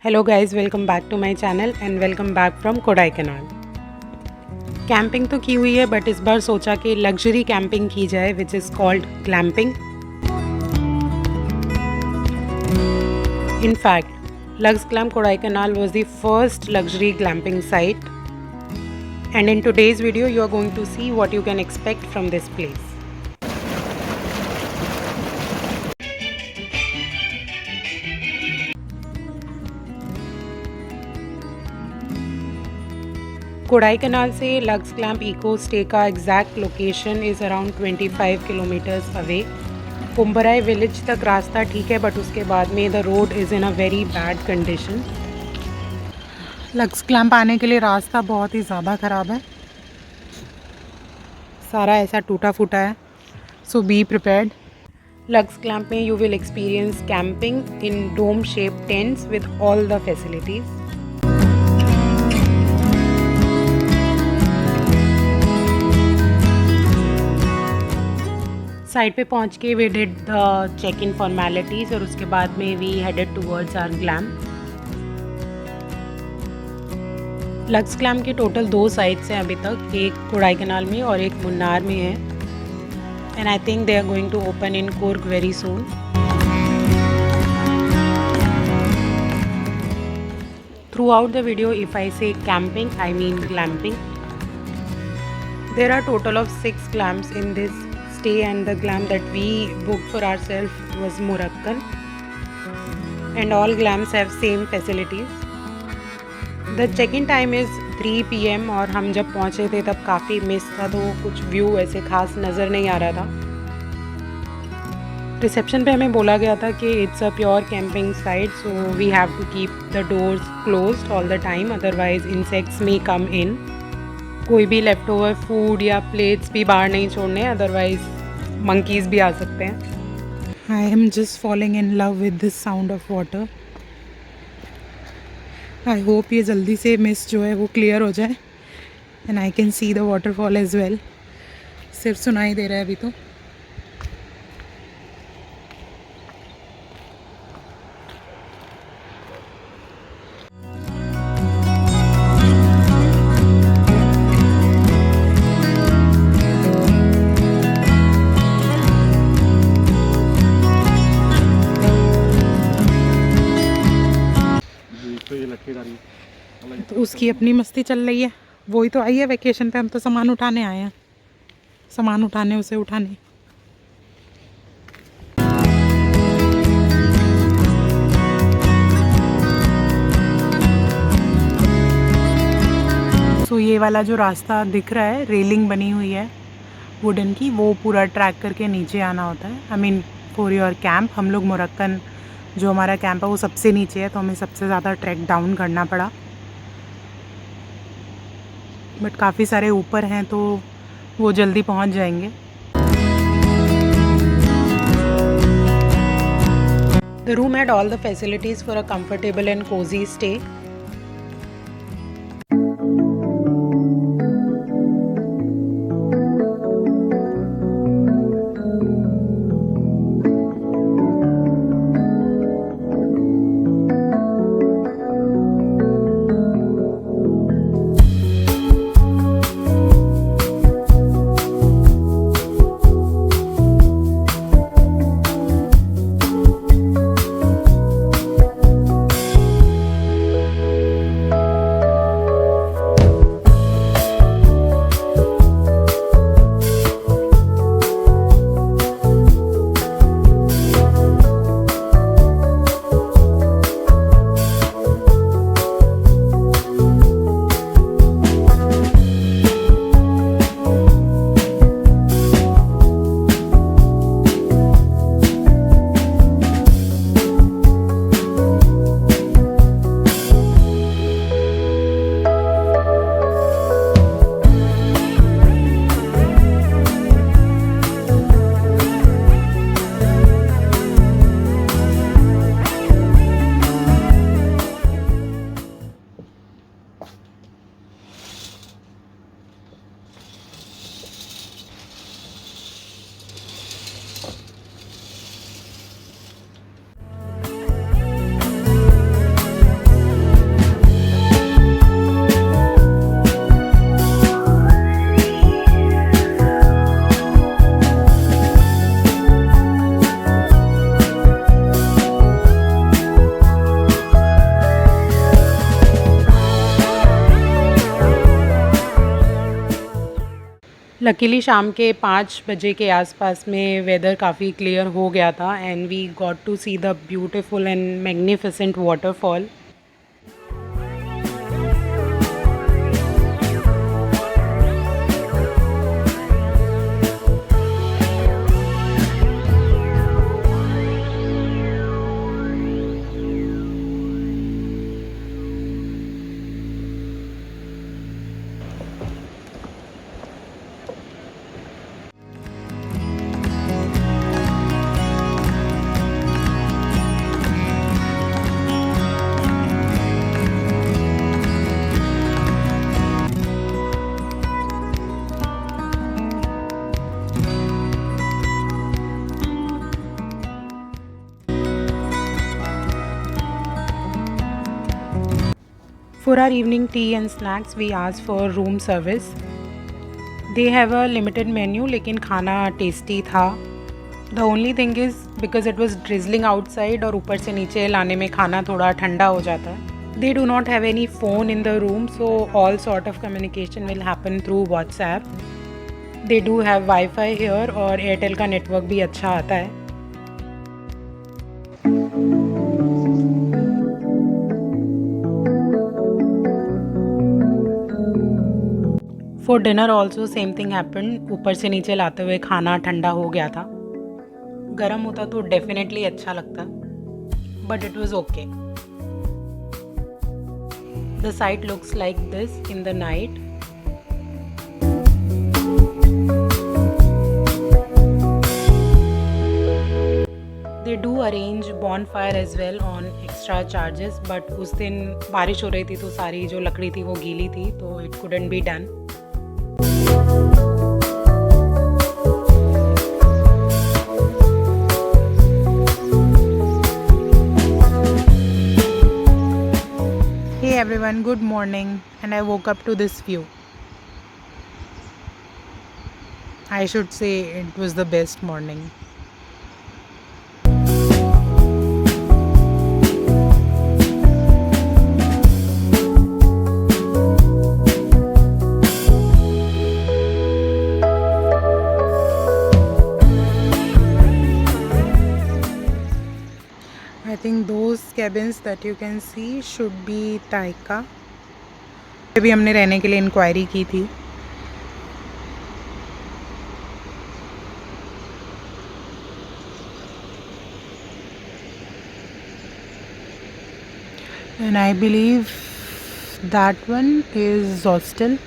Hello guys, welcome back to my channel and welcome back from Kodaikanal. Camping तो की हुई है बट इस बार सोचा कि लग्जरी कैंपिंग की जाए which is called glamping. In fact Lugs Glam Kodaikanal was the first luxury glamping site, and in today's video you are going to see what you can expect from this place. Kodaikanal से Lugs Glamp eco stay का exact location is around 25 kilometres away. Kumbarai village तक रास्ता ठीक है but उसके बाद में the road is in a very bad condition. Lugs Glamp आने के लिए रास्ता बहुत ही ज़्यादा ख़राब है, सारा ऐसा टूटा फूटा है, सो बी प्रिपेयर्ड। लग्स ग्लैम्प में you will experience camping in dome shape tents with all the facilities. Site पे पहुंच के we did the check in formalities और उसके बाद में we headed towards our glam. Lugs Glam के टोटल 2 साइट्स हैं अभी तक, एक कोडाईकनाल में और एक मुन्नार में है, and I think they are going to open in Coorg very soon. Throughout the video if I say camping I mean glamping. There are total of 6 glams in this stay, and the glam that we booked for ourselves was Moroccan, and all glams have same facilities. The check-in time is 3 PM और हम जब पहुँचे थे तब काफ़ी miss था, तो कुछ व्यू ऐसे खास नज़र नहीं आ रहा था। रिसेप्शन पे हमें बोला गया था कि it's a pure camping site, so we have to keep the doors closed all the time, otherwise insects may come in. कोई भी लेफ्ट ओवर फूड या प्लेट्स भी बाहर नहीं छोड़ने, अदरवाइज मंकीज़ भी आ सकते हैं। I am just falling in love with this sound of water. I hope ये जल्दी से मिस्ट जो है वो क्लियर हो जाए and I can see the waterfall as well. सिर्फ सुनाई दे रहा है अभी तो। तो उसकी अपनी मस्ती चल रही है, वही तो आई है वैकेशन पे, हम तो सामान उठाने आए हैं, सामान उठाने उसे उठाने। तो ये वाला जो रास्ता दिख रहा है, रेलिंग बनी हुई है वुडन की, वो पूरा ट्रैक करके नीचे आना होता है। I mean for your camp. हम लोग मोरक्कन जो हमारा कैंप है वो सबसे नीचे है, तो हमें सबसे ज़्यादा ट्रैक डाउन करना पड़ा, बट काफ़ी सारे ऊपर हैं तो वो जल्दी पहुंच जाएंगे। The room had all the facilities for a comfortable and cosy stay. Luckily शाम के 5 बजे के आसपास में वेदर काफ़ी क्लियर हो गया था and we got to see the beautiful and magnificent waterfall. For our evening tea and snacks, we asked for room service. They have a limited menu, लेकिन खाना टेस्टी था. The only thing is because it was drizzling outside और ऊपर से नीचे लाने में खाना थोड़ा ठंडा हो जाता है. They do not have any phone in the room, so all sort of communication will happen through WhatsApp. They do have Wi-Fi here और एयरटेल का नेटवर्क भी अच्छा आता है. For dinner also same thing happened. ऊपर से नीचे लाते हुए खाना ठंडा हो गया था. गर्म होता तो डेफिनेटली अच्छा लगता, but it was okay. The site looks like this in the night. They do arrange bonfire as well on extra charges, but उस दिन बारिश हो रही थी तो सारी जो लकड़ी थी वो गीली थी तो it couldn't be done. Hey everyone, good morning, and I woke up to this view. I should say it was the best morning. I think those cabins that you can see should be Taika. अभी हमने रहने के लिए inquiry की थी. And I believe that one is Hostel.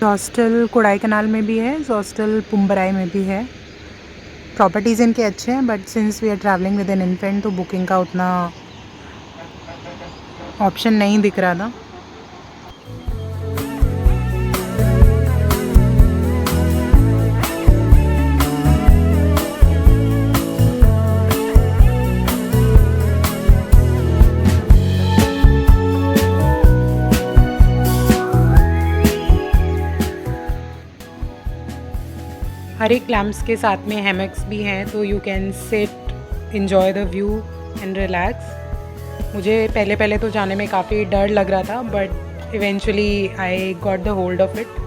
Hostel Kodaikanal में भी है, हॉस्टल पुम्बराई में भी है. प्रॉपर्टीज़ इनके अच्छे हैं, but since we are travelling with an infant तो बुकिंग का उतना ऑप्शन नहीं दिख रहा था. हर एक क्लैम्प्स के साथ में हैमक्स भी हैं तो you can sit, enjoy the view and relax. मुझे पहले तो जाने में काफ़ी डर लग रहा था, but eventually I got the hold of it.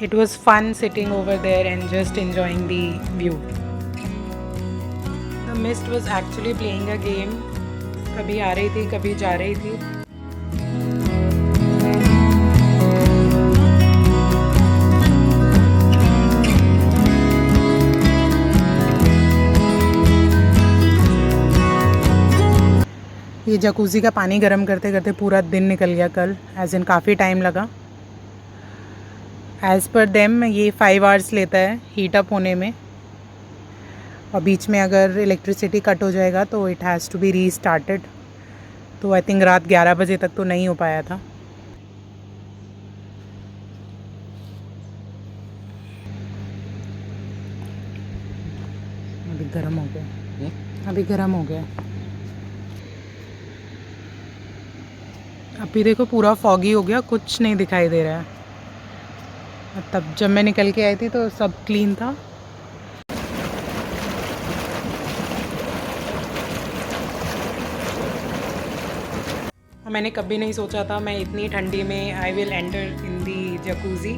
It was fun sitting over there and just enjoying the view. The mist was actually playing a game. कभी आ रही थी, कभी जा रही थी. ये जकूज़ी का पानी गर्म करते करते पूरा दिन निकल गया कल, एज इन काफ़ी टाइम लगा. एज़ पर देम ये 5 आवर्स लेता है हीट अप होने में, और बीच में अगर इलेक्ट्रिसिटी कट हो जाएगा तो it has to be restarted. तो आई थिंक रात 11 बजे तक तो नहीं हो पाया था. अभी गर्म हो गया, अभी गर्म हो गया. अभी देखो पूरा फॉगी हो गया, कुछ नहीं दिखाई दे रहा है. तब जब मैं निकल के आई थी तो सब क्लीन था। मैंने कभी नहीं सोचा था मैं इतनी ठंडी में I will enter in the jacuzzi,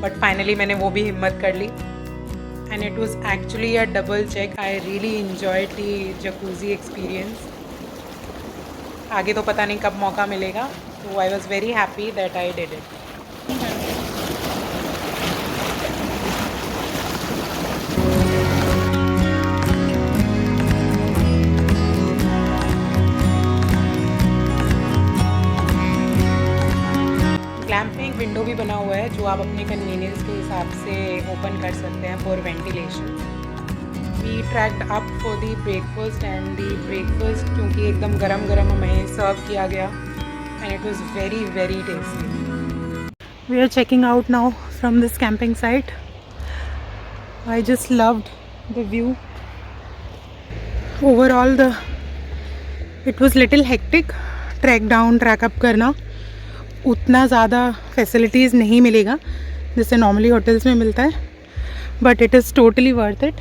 but finally मैंने वो भी हिम्मत कर ली and it was actually a double check. I really enjoyed the jacuzzi experience. आगे तो पता नहीं कब मौका मिलेगा, तो I was very happy that I did it. Glamp में एक विंडो भी बना हुआ है जो आप अपने कन्वीनियंस के हिसाब से ओपन कर सकते हैं for ventilation. We trekked up for the breakfast and the breakfast क्योंकि एकदम गरम गरम हमें सर्व किया गया and it was very very tasty. We are checking out now from this camping site. I just loved the view. Overall it was little hectic. Trek down trek up करना उतना ज़्यादा फैसिलिटीज़ नहीं मिलेगा जैसे normally hotels में मिलता है, but it is totally worth it.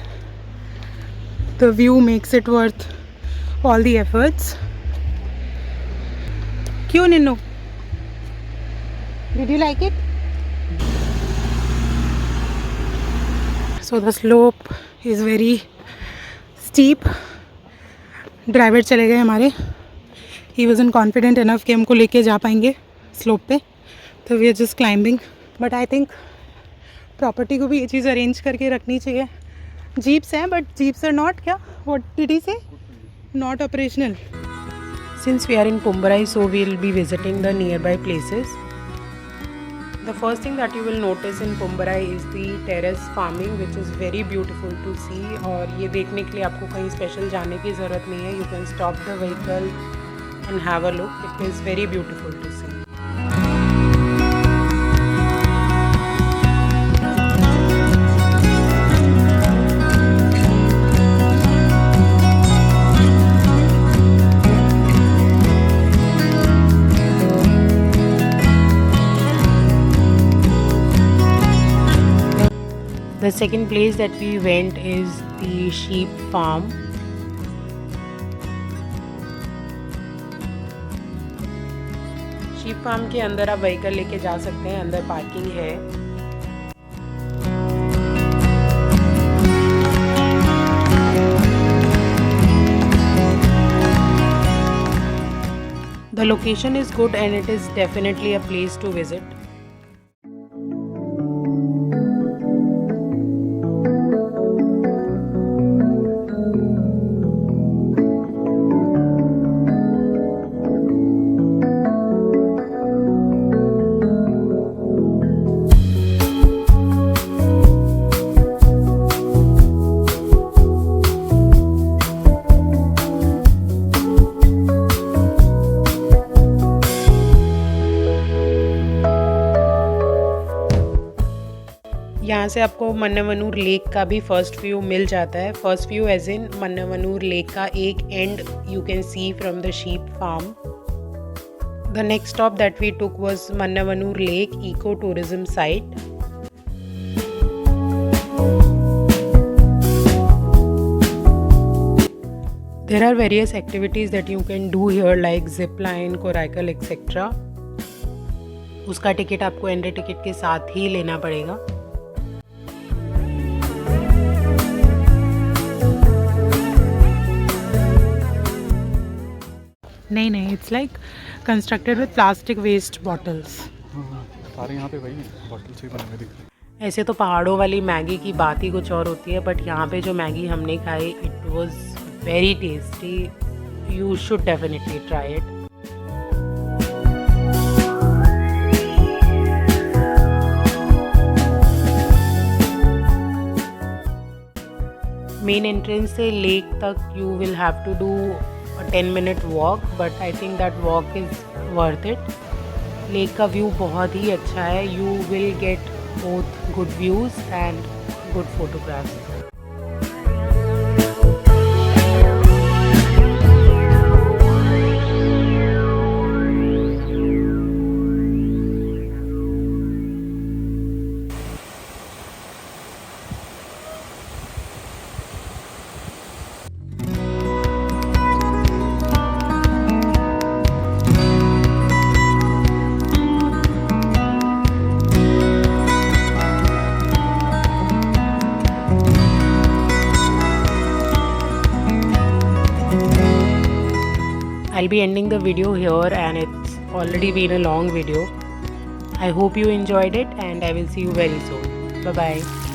The view makes it worth all the efforts. क्यों Ninnu, did you like it? So the slope is very steep. Driver चले गए हमारे। ही वॉजंट कॉन्फिडेंट इनफ कि हमको लेके जा पाएंगे स्लोप पे, तो we are just climbing. But I think property को भी ये चीज़ अरेंज करके रखनी चाहिए। जीप्स हैं बट जीप्स आर नॉट, क्या what did he say, not operational. Since we are in Poombarai so we will be visiting the nearby places. The first thing that you will notice in Poombarai is the terrace farming which is very beautiful to see. और ये देखने के लिए आपको कहीं special जाने की ज़रूरत नहीं है। You can stop the vehicle and have a look. It is very beautiful to see. The second place that we went is the sheep farm. Sheep farm के अंदर आप व्हीकल लेके जा सकते हैं, अंदर पार्किंग है। The location is good and it is definitely a place to visit. यहाँ से आपको मन्नावनुर लेक का भी फर्स्ट व्यू मिल जाता है। First view as in Mannavanur lake का एक end you can see from the sheep farm. The next stop that we took was Mannavanur lake eco tourism site. There are various activities that you can do here like zip line, coracle, etc. उसका ticket आपको entry ticket के साथ ही लेना पड़ेगा। नहीं, it's like constructed with plastic waste bottles. सारे यहाँ पे वही बॉटल से बने हुए दिख रहे हैं। ऐसे तो पहाड़ों वाली मैगी की बात ही कुछ और होती है, बट यहाँ पे जो मैगी हमने खाई it was very tasty. You should definitely try it. Main entrance से लेक तक you will have to do a 10-minute walk, but I think that walk is worth it. Lake का view बहुत ही अच्छा है। You will get both good views and good photographs. I'll be ending the video here, and it's already been a long video. I hope you enjoyed it, and I will see you very soon. Bye bye.